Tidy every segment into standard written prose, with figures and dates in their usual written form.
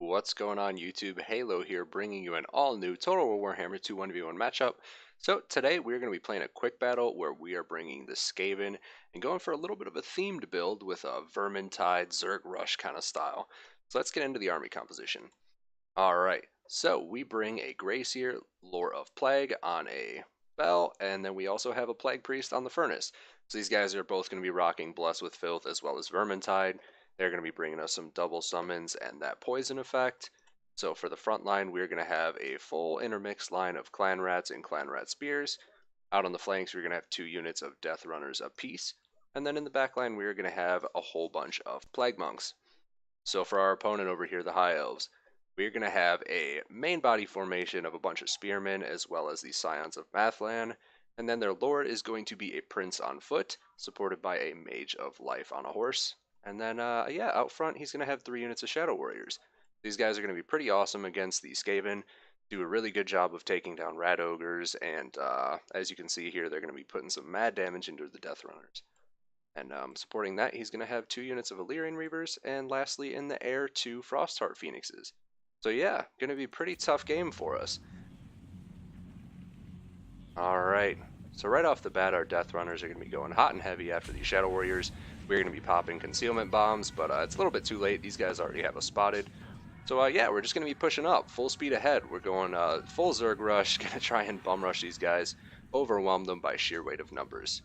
What's going on YouTube? Heylow here, bringing you an all-new Total War Warhammer 2 1v1 matchup. So today we're going to be playing a quick battle where we are bringing the Skaven and going for a little bit of a themed build with a Vermintide, Zerg Rush kind of style. So let's get into the army composition. Alright, so we bring a Gracier, Lore of Plague on a Bell, and then we also have a Plague Priest on the Furnace. So these guys are both going to be rocking Bless with Filth as well as Vermintide. They're going to be bringing us some double summons and that poison effect. So for the front line, we're going to have a full intermixed line of Clan Rats and Clan Rat Spears. Out on the flanks, we're going to have 2 units of Death Runners apiece. And then in the back line, we're going to have a whole bunch of Plague Monks. So for our opponent over here, the High Elves, we're going to have a main body formation of a bunch of Spearmen as well as the Scions of Mathlan. And then their Lord is going to be a Prince on foot, supported by a Mage of Life on a horse. And then, yeah, out front, he's going to have 3 units of Shadow Warriors. These guys are going to be pretty awesome against the Skaven, do a really good job of taking down Rat Ogres, and as you can see here, they're going to be putting some mad damage into the Death Runners. And supporting that, he's going to have 2 units of Illyrian Reavers, and lastly, in the air, 2 Frostheart Phoenixes. So yeah, going to be a pretty tough game for us. Alright, so right off the bat, our Death Runners are going to be going hot and heavy after these Shadow Warriors. We're going to be popping concealment bombs, but it's a little bit too late. These guys already have us spotted. So yeah, we're just going to be pushing up, full speed ahead. We're going full Zerg rush, going to try and bum rush these guys, overwhelm them by sheer weight of numbers.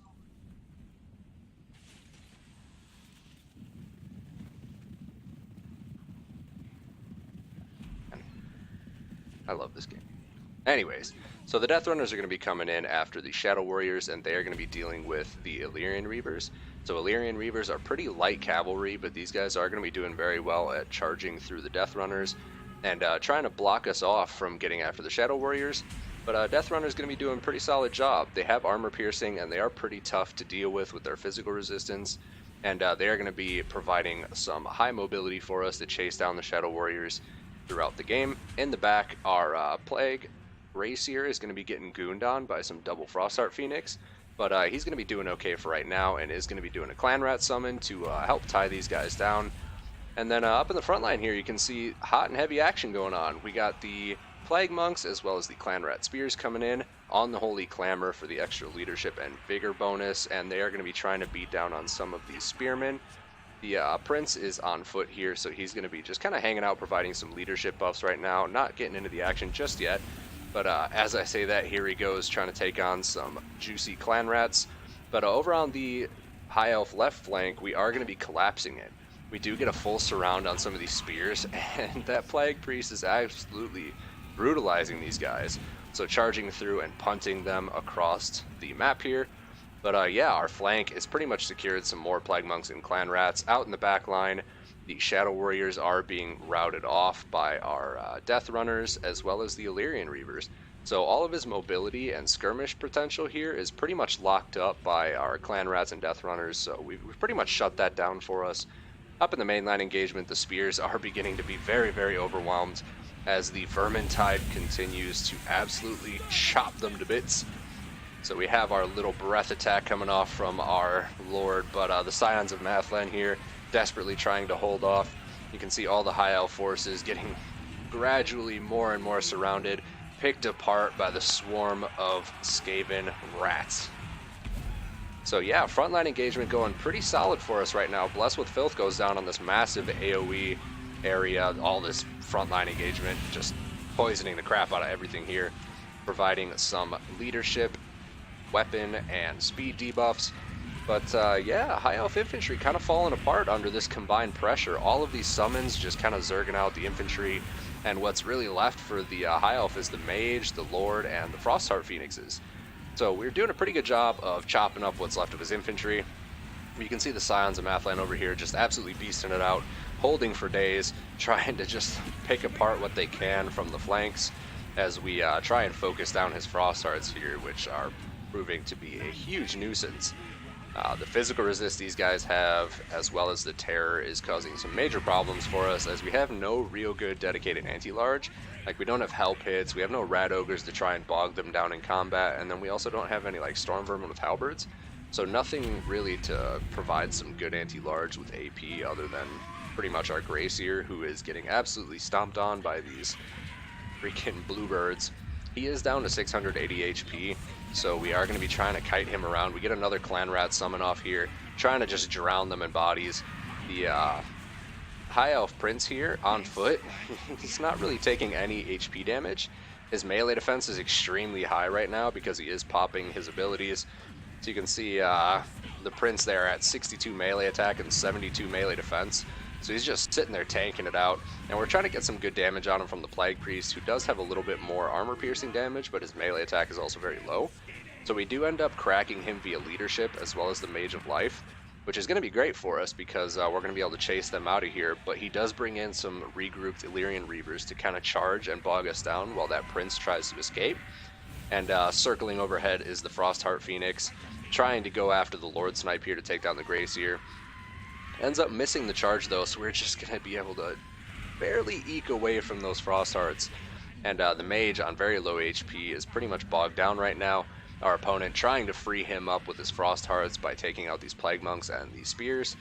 I love this game. Anyways, so the Death Runners are going to be coming in after the Shadow Warriors, and they are going to be dealing with the Illyrian Reavers. So Illyrian Reavers are pretty light cavalry, but these guys are going to be doing very well at charging through the Death Runners and trying to block us off from getting after the Shadow Warriors. But Death Runners going to be doing a pretty solid job. They have armor piercing, and they are pretty tough to deal with their physical resistance. And they are going to be providing some high mobility for us to chase down the Shadow Warriors throughout the game. In the back, our Plague Gracier is going to be getting gooned on by some double Frostheart Phoenix, but he's going to be doing okay for right now and is going to be doing a Clan Rat summon to help tie these guys down. And then up in the front line here, you can see hot and heavy action going on. We got the Plague Monks as well as the Clan Rat Spears coming in on the Holy Clamor for the extra leadership and vigor bonus, and they are going to be trying to beat down on some of these Spearmen. The Prince is on foot here, so he's going to be just kind of hanging out, providing some leadership buffs right now, not getting into the action just yet. But as I say that, here he goes, trying to take on some juicy Clan Rats. But over on the High Elf left flank, we are going to be collapsing it. We do get a full surround on some of these spears, and that Plague Priest is absolutely brutalizing these guys. So charging through and punting them across the map here. But yeah, our flank is pretty much secured. Some more Plague Monks and Clan Rats out in the back line. The Shadow Warriors are being routed off by our Death Runners as well as the Illyrian Reavers. So all of his mobility and skirmish potential here is pretty much locked up by our Clan Rats and Death Runners, so we've pretty much shut that down for us. Up in the mainline engagement, the Spears are beginning to be very, very overwhelmed as the Vermintide continues to absolutely chop them to bits. So we have our little breath attack coming off from our Lord, but the Scions of Mathlan here desperately trying to hold off. You can see all the High Elf forces getting gradually more and more surrounded, picked apart by the swarm of Skaven rats. So yeah, frontline engagement going pretty solid for us right now. Bless with Filth goes down on this massive AoE area, all this frontline engagement, just poisoning the crap out of everything here, providing some leadership, weapon, and speed debuffs. But yeah, High Elf Infantry kind of falling apart under this combined pressure. All of these summons just kind of zerging out the infantry, and what's really left for the High Elf is the Mage, the Lord, and the Frostheart Phoenixes. So we're doing a pretty good job of chopping up what's left of his infantry. You can see the Scions of Mathlan over here just absolutely beasting it out, holding for days, trying to just pick apart what they can from the flanks as we try and focus down his Frosthearts here, which are proving to be a huge nuisance. The physical resist these guys have, as well as the terror, is causing some major problems for us, as we have no real good dedicated anti-large. Like, we don't have Hell Pits, we have no Rat Ogres to try and bog them down in combat, and then we also don't have any, like, Storm Vermin with Halberds. So nothing really to provide some good anti-large with AP other than pretty much our Gracier, who is getting absolutely stomped on by these freaking bluebirds. He is down to 680 HP, so we are going to be trying to kite him around. We get another Clan Rat summon off here, trying to just drown them in bodies. The High Elf Prince here on foot, he's not really taking any HP damage. His melee defense is extremely high right now because he is popping his abilities. So you can see the Prince there at 62 melee attack and 72 melee defense. So he's just sitting there tanking it out, and we're trying to get some good damage on him from the Plague Priest, who does have a little bit more armor piercing damage, but his melee attack is also very low. So we do end up cracking him via leadership as well as the Mage of Life, which is going to be great for us because we're going to be able to chase them out of here. But he does bring in some regrouped Illyrian Reavers to kind of charge and bog us down while that Prince tries to escape. And circling overhead is the Frostheart Phoenix, trying to go after the Lord Snipe here to take down the Gracier. Ends up missing the charge though, so we're just going to be able to barely eke away from those Frosthearts. And the Mage on very low HP is pretty much bogged down right now. Our opponent trying to free him up with his Frosthearts by taking out these Plague Monks and these Spears.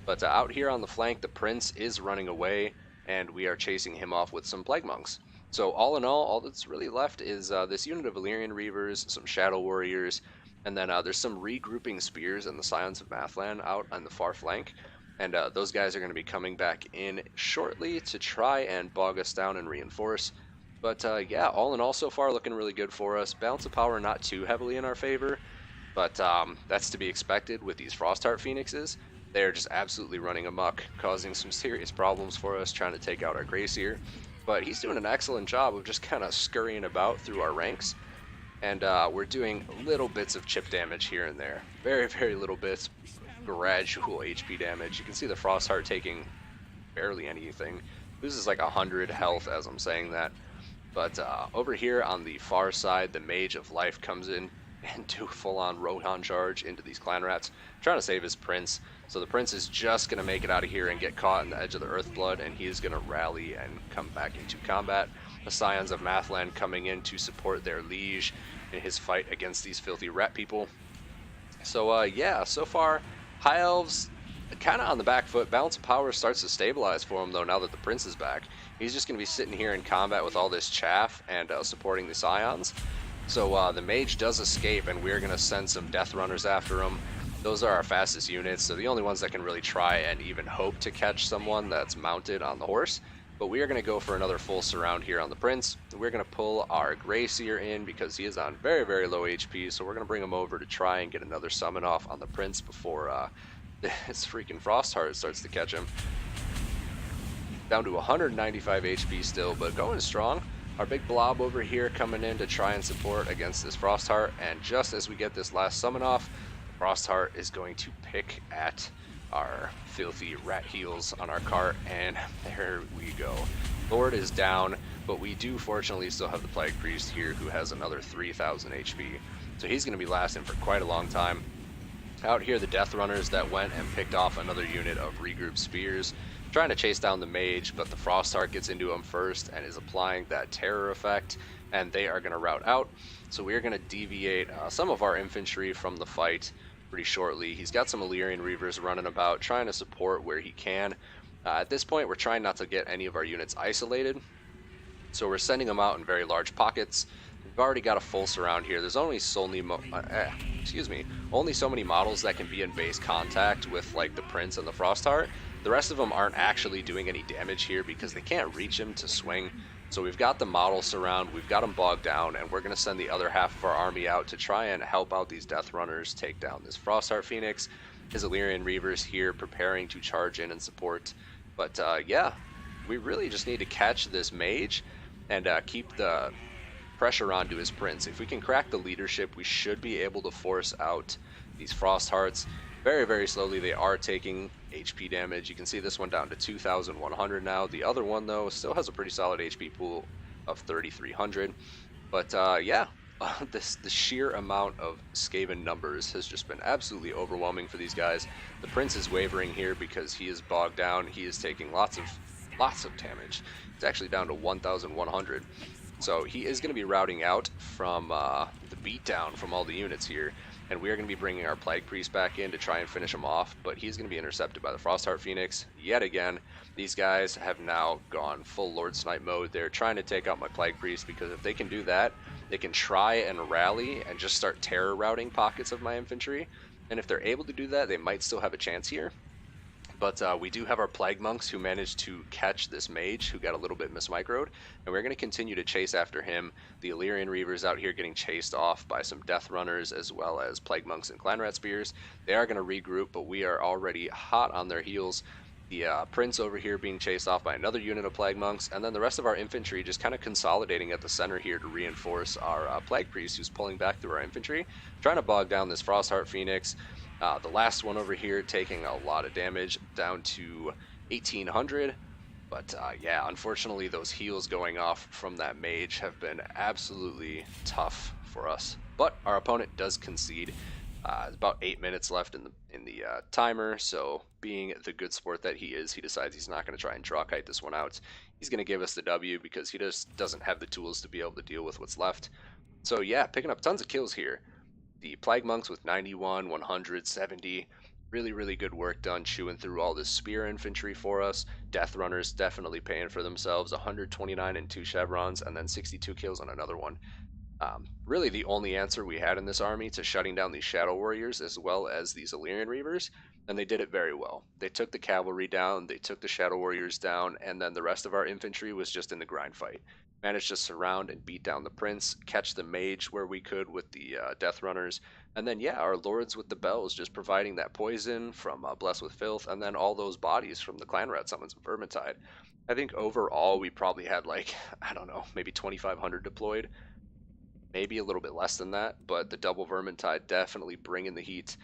But out here on the flank, the Prince is running away, and we are chasing him off with some Plague Monks. So all in all that's really left is this unit of Illyrian Reavers, some Shadow Warriors, and then there's some regrouping Spears and the Scions of Mathlan out on the far flank. And those guys are going to be coming back in shortly to try and bog us down and reinforce. But yeah, all in all so far looking really good for us. Balance of power not too heavily in our favor, but that's to be expected with these Frostheart Phoenixes. They're just absolutely running amok, causing some serious problems for us trying to take out our Gracier. But he's doing an excellent job of just kind of scurrying about through our ranks. And we're doing little bits of chip damage here and there. Very, very little bits. Gradual HP damage. You can see the Frostheart taking barely anything. Loses like 100 health as I'm saying that. But over here on the far side, the Mage of Life comes in and do a full-on Rohan charge into these Clan Rats, trying to save his Prince. So the Prince is just going to make it out of here and get caught in the edge of the Earthblood, and he is going to rally and come back into combat. The Scions of Mathlan coming in to support their liege in his fight against these filthy rat people. So yeah, so far High Elves kind of on the back foot. Balance of power starts to stabilize for him though now that the Prince is back. He's just going to be sitting here in combat with all this chaff and supporting the Scions. So the Mage does escape, and we're going to send some Death Runners after him. Those are our fastest units, so the only ones that can really try and even hope to catch someone that's mounted on the horse. But we are going to go for another full surround here on the Prince. We're going to pull our Gracier in because he is on very, very low HP, so we're going to bring him over to try and get another summon off on the Prince before this freaking Frostheart starts to catch him. Down to 195 HP still, but going strong. Our big blob over here coming in to try and support against this Frostheart, and just as we get this last summon off, Frostheart is going to pick at our filthy rat heels on our cart, and there we go. Lord is down, but we do fortunately still have the Plague Priest here who has another 3000 HP, so he's going to be lasting for quite a long time. Out here, the Death Runners that went and picked off another unit of regrouped Spears, trying to chase down the Mage, but the Frostheart gets into him first and is applying that terror effect, and they are going to rout out. So we are going to deviate some of our infantry from the fight pretty shortly. He's got some Illyrian Reavers running about, trying to support where he can. At this point, we're trying not to get any of our units isolated, so we're sending them out in very large pockets. We've already got a full surround here. There's only only so many models that can be in base contact with like the Prince and the Frostheart. The rest of them aren't actually doing any damage here because they can't reach him to swing. So we've got the model surround, we've got them bogged down, and we're going to send the other half of our army out to try and help out these Death Runners take down this Frostheart Phoenix. His Illyrian Reavers here preparing to charge in and support. But yeah, we really just need to catch this Mage and keep the pressure onto his Prince. If we can crack the leadership, we should be able to force out these Frosthearts. Very, very slowly they are taking HP damage. You can see this one down to 2,100 now. The other one, though, still has a pretty solid HP pool of 3,300. But yeah, the sheer amount of Skaven numbers has just been absolutely overwhelming for these guys. The Prince is wavering here because he is bogged down. He is taking lots of damage. It's actually down to 1,100. So he is going to be routing out from the beatdown from all the units here. and we are going to be bringing our Plague Priest back in to try and finish him off, but he's going to be intercepted by the Frostheart Phoenix yet again. These guys have now gone full Lord Snipe mode. They're trying to take out my Plague Priest, because if they can do that, they can try and rally and just start terror routing pockets of my infantry, and if they're able to do that, they might still have a chance here. But we do have our Plague Monks who managed to catch this mage who got a little bit mismicroed, and we're going to continue to chase after him. The Illyrian Reavers out here getting chased off by some Death Runners as well as Plague Monks and Clan Rat Spears. They are going to regroup, but we are already hot on their heels. The Prince over here being chased off by another unit of Plague Monks, and then the rest of our infantry just kind of consolidating at the center here to reinforce our Plague Priest, who's pulling back through our infantry, trying to bog down this Frostheart Phoenix. The last one over here taking a lot of damage, down to 1800. But yeah, unfortunately those heals going off from that mage have been absolutely tough for us. But our opponent does concede. There's about 8 minutes left in the timer, so being the good sport that he is, he decides he's not going to try and draw kite this one out. He's going to give us the W because he just doesn't have the tools to be able to deal with what's left. So yeah, picking up tons of kills here. The Plague Monks with 91, 170, really good work done chewing through all this spear infantry for us. Death Runners definitely paying for themselves, 129 and 2 chevrons, and then 62 kills on another one. Really the only answer we had in this army to shutting down these Shadow Warriors as well as these Illyrian Reavers, and they did it very well. They took the cavalry down, they took the Shadow Warriors down, and then the rest of our infantry was just in the grind fight. Managed to surround and beat down the Prince, catch the Mage where we could with the Death Runners, and then yeah, our Lords with the Bells just providing that poison from Blessed with Filth, and then all those bodies from the Clan Rat summons of Vermintide. I think overall we probably had like, I don't know, maybe 2,500 deployed. Maybe a little bit less than that, but the double Vermintide definitely bringing the heat.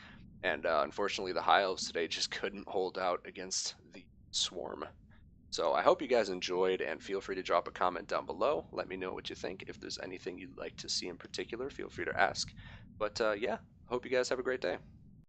And unfortunately, the High Elves today just couldn't hold out against the Swarm. So I hope you guys enjoyed, and feel free to drop a comment down below. Let me know what you think. If there's anything you'd like to see in particular, feel free to ask. But yeah, hope you guys have a great day.